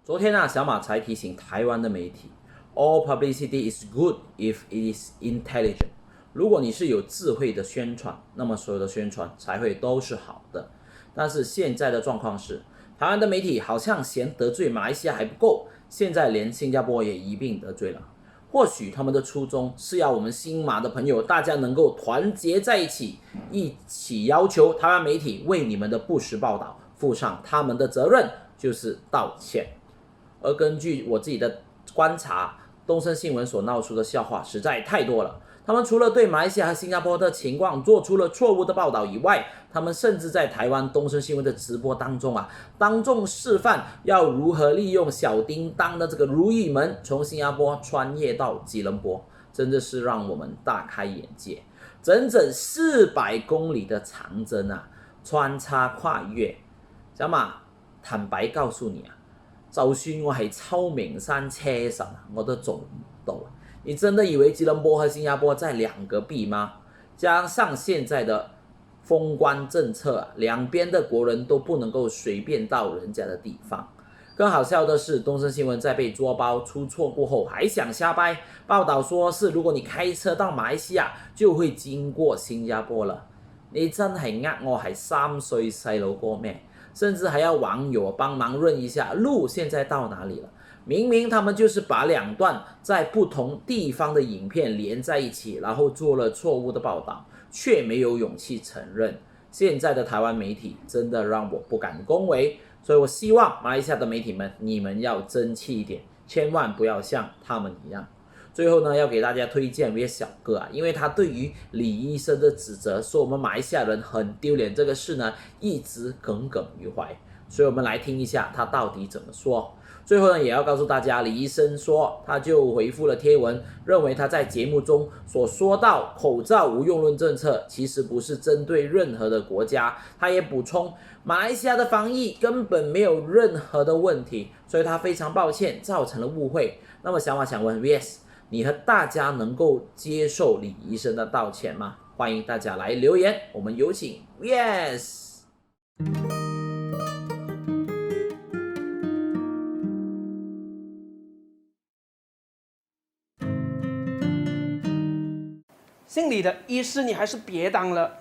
昨天啊，小马才提醒台湾的媒体 ，All publicity is good if it is intelligent。如果你是有智慧的宣传，那么所有的宣传才会都是好的。但是现在的状况是，台湾的媒体好像嫌得罪马来西亚还不够，现在连新加坡也一并得罪了。或许他们的初衷是要我们新马的朋友大家能够团结在一起，一起要求台湾媒体为你们的不实报道负上他们的责任，就是道歉。而根据我自己的观察，东森新闻所闹出的笑话实在太多了。他们除了对马来西亚和新加坡的情况做出了错误的报道以外，他们甚至在台湾东森新闻的直播当中当众示范要如何利用小叮当的这个如意门从新加坡穿越到吉隆坡，真的是让我们大开眼界。整整400公里的长征穿插跨越。小馬，坦白告訴你就算我係秋名山車神我都做唔到。你真的以為吉隆坡和新加坡在兩個壁嗎？加上現在的封關政策兩邊的國人都不能夠隨便到人家的地方。更好笑的是，東森新聞在被捉包出錯過後還想瞎掰，報道說是如果你開車到馬來西亞就會經過新加坡了。你真係呃我係3歲細路哥咩？甚至還要網友幫忙認一下路現在到哪裡了。明明他們就是把兩段在不同地方的影片連在一起，然後做了錯誤的報道，卻沒有勇氣承認。現在的台灣媒體真的讓我不敢恭維，所以我希望馬來西亞的媒體們，你們要爭氣一點，千萬不要像他們一樣。最後呢，要給大家推薦一位小哥因為他對於李醫生的指責，說我們馬來西亞人很丟臉這個事呢，一直耿耿於懷。所以我們來聽一下他到底怎麼說。最後呢，也要告訴大家，李醫生說他就回復了貼文，認為他在節目中所說到口罩無用論政策其實不是針對任何的國家。他也補充，馬來西亞的防疫根本沒有任何的問題，所以他非常抱歉造成了誤會。那麼小馬想問 VS， 你和大家能夠接受李醫生的道歉嗎？歡迎大家來留言，我們有請 VS。姓李的医师你还是别当了，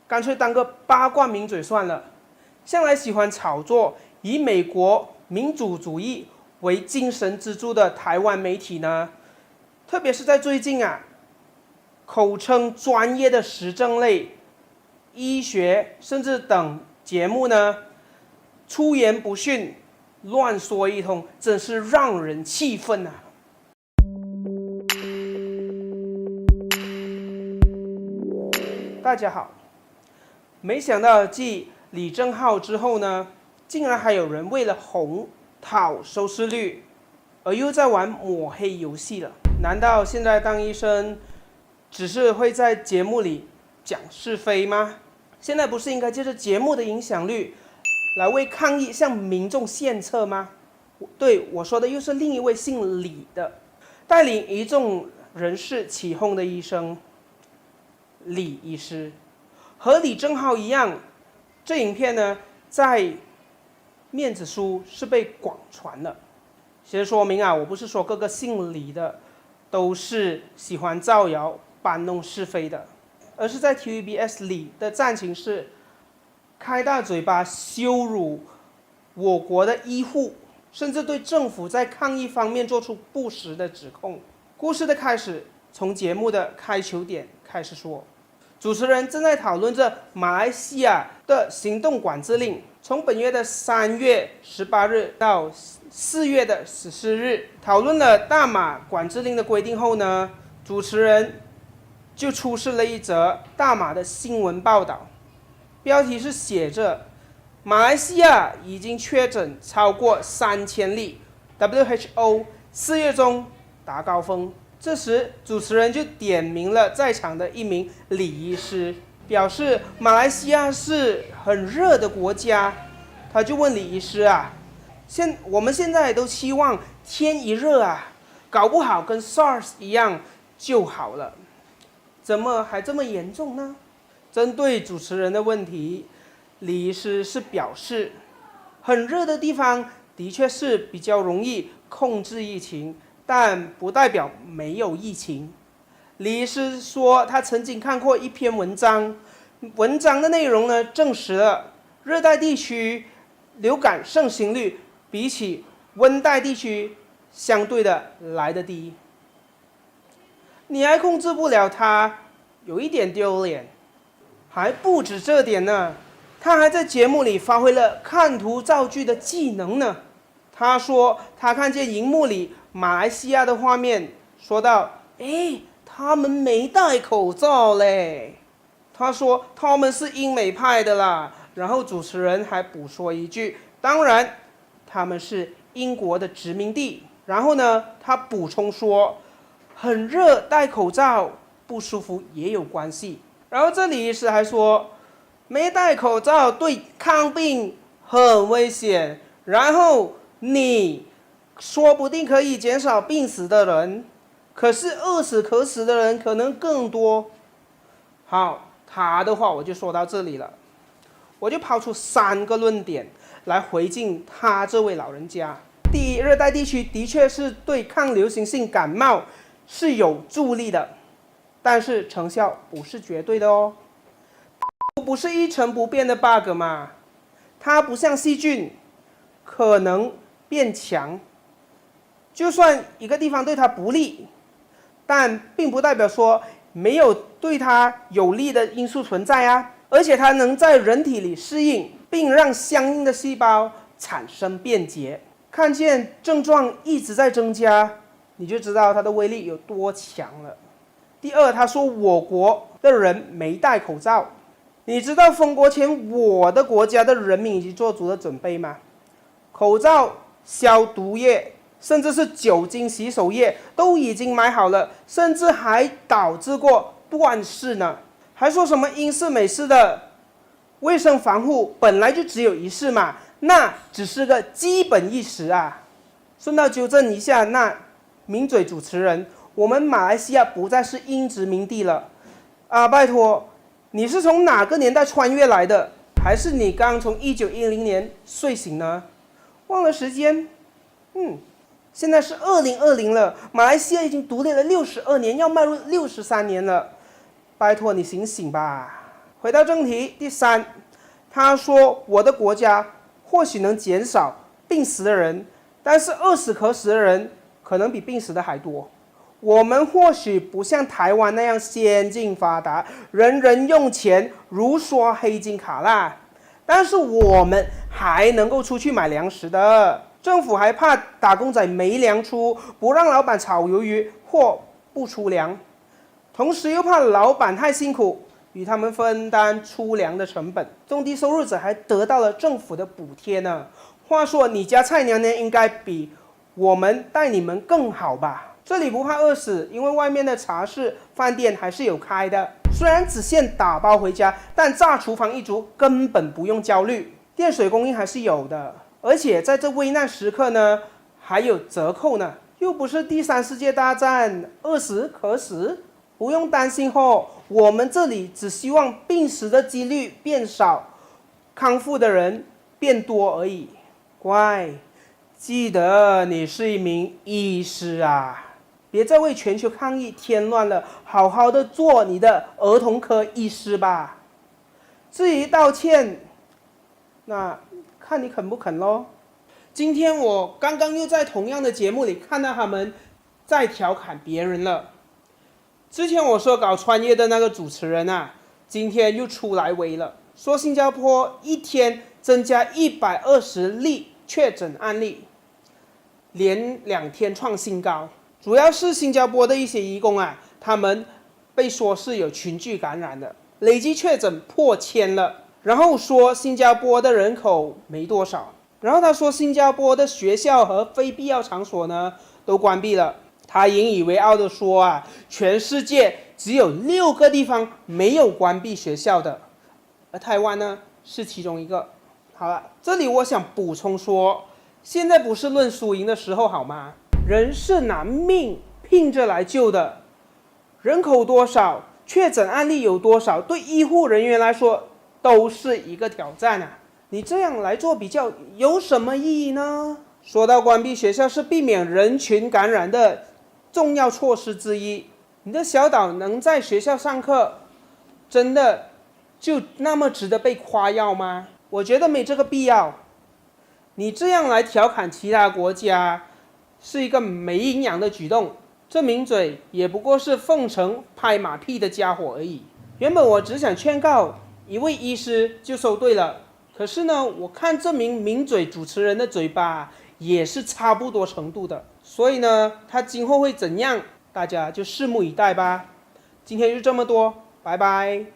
干脆当个八卦名嘴算了。向来喜欢炒作以美国民主主义为精神支柱的台湾媒体呢，特别是在最近口称专业的时政类、医学甚至等节目呢，出言不逊，乱说一通，真是让人气愤大家好，没想到继李正浩之后呢，竟然还有人为了红讨收视率，而又在玩抹黑游戏了。难道现在当医生只是会在节目里讲是非吗？现在不是应该借着节目的影响力来为抗疫向民众献策吗？对，我说的又是另一位姓李的，带领一众人士起哄的医生李医师，和李正浩一样，这影片呢在面子书是被广传了。先说明我不是说各个姓李的都是喜欢造谣搬弄是非的，而是在 TVBS 里的战情是开大嘴巴羞辱我国的医护，甚至对政府在抗疫方面做出不实的指控。故事的开始从节目的开球点开始说，主持人正在讨论着马来西亚的行动管制令，从本月的3月18日到4月的14日，讨论了大马管制令的规定后呢，主持人就出示了一则大马的新闻报道，标题是写着马来西亚已经确诊超过3000例 ，WHO 4月中达高峰。这时主持人就点名了在场的一名李医师，表示马来西亚是很热的国家。他就问李医师我们现在都期望天一热搞不好跟 SARS 一样就好了，怎么还这么严重呢？针对主持人的问题，李医师是表示很热的地方的确是比较容易控制疫情，但不代表没有疫情。李医师说，他曾经看过一篇文章，文章的内容呢证实了热带地区流感盛行率比起温带地区相对的来得低。你还控制不了它，有一点丢脸。还不止这点呢，他还在节目里发挥了看图造句的技能呢。他说他看见荧幕里马来西亚的画面，说道：“哎，他们没戴口罩嘞。”他说他们是英美派的啦。然后主持人还补说一句：“当然，他们是英国的殖民地。”然后呢，他补充说：“很热，戴口罩不舒服也有关系。”然后这里医师还说，没戴口罩对抗病很危险，然后你说不定可以减少病死的人，可是饿死渴死的人可能更多。好，他的话我就说到这里了，我就抛出3个论点来回敬他这位老人家。第一，热带地区的确是对抗流行性感冒是有助力的，但是成效不是绝对的哦，不是一成不变的 bug 嘛，它不像细菌，可能变强。就算一个地方对它不利，但并不代表说没有对它有利的因素存在啊，而且它能在人体里适应，并让相应的细胞产生便捷。看见症状一直在增加，你就知道它的威力有多强了。第二，他说我国的人没戴口罩，你知道封国前我的国家的人民已经做足了准备吗？口罩、消毒液，甚至是酒精洗手液都已经买好了，甚至还导致过断市呢。还说什么英式美式的卫生防护本来就只有一式嘛，那只是个基本意识啊。顺道纠正一下那名嘴主持人，我们马来西亚不再是英殖民地了啊！拜托，你是从哪个年代穿越来的？还是你刚从1910年睡醒呢？忘了时间？现在是2020了，马来西亚已经独立了62年，要迈入63年了。拜托你醒醒吧！回到正题，第三，他说我的国家或许能减少病死的人，但是饿死渴死的人可能比病死的还多。我们或许不像台湾那样先进发达，人人用钱如刷黑金卡啦，但是我们还能够出去买粮食的。政府还怕打工仔没粮出，不让老板炒鱿鱼或不出粮，同时又怕老板太辛苦，与他们分担出粮的成本。中低收入者还得到了政府的补贴呢。话说你家蔡娘娘应该比我们待你们更好吧？这里不怕饿死，因为外面的茶室、饭店还是有开的。虽然只限打包回家，但炸厨房一族根本不用焦虑，电水供应还是有的。而且在这危难时刻呢，还有折扣呢，又不是第3世界大战，饿死渴死，不用担心吼。我们这里只希望病死的几率变少，康复的人变多而已。乖，记得你是一名医师啊，别再为全球抗疫添乱了，好好的做你的儿童科医师吧。至于道歉，那看你肯不肯咯。今天我刚刚又在同样的节目里看到他们在调侃别人了。之前我说搞穿越的那个主持人啊，今天又出来威了，说新加坡一天增加120例确诊案例，连2天创新高。主要是新加坡的一些移工啊，他们被说是有群聚感染的，累计确诊破1000了。然后说新加坡的人口没多少，然后他说新加坡的学校和非必要场所呢都关闭了。他引以为傲的说啊，全世界只有6个地方没有关闭学校的，而台湾呢是其中一个。好了，这里我想补充说，现在不是论输赢的时候好吗？人是拿命拼着来救的，人口多少，确诊案例有多少，对医护人员来说都是一个挑战啊！你这样来做比较有什么意义呢？说到关闭学校是避免人群感染的重要措施之一，你的小岛能在学校上课，真的就那么值得被夸耀吗？我觉得没这个必要。你这样来调侃其他国家，是一个没营养的举动。这名嘴也不过是奉承拍马屁的家伙而已。原本我只想劝告一位医师就收对了，可是呢，我看这名名嘴主持人的嘴巴也是差不多程度的，所以呢，他今后会怎样，大家就拭目以待吧。今天就这么多，拜拜。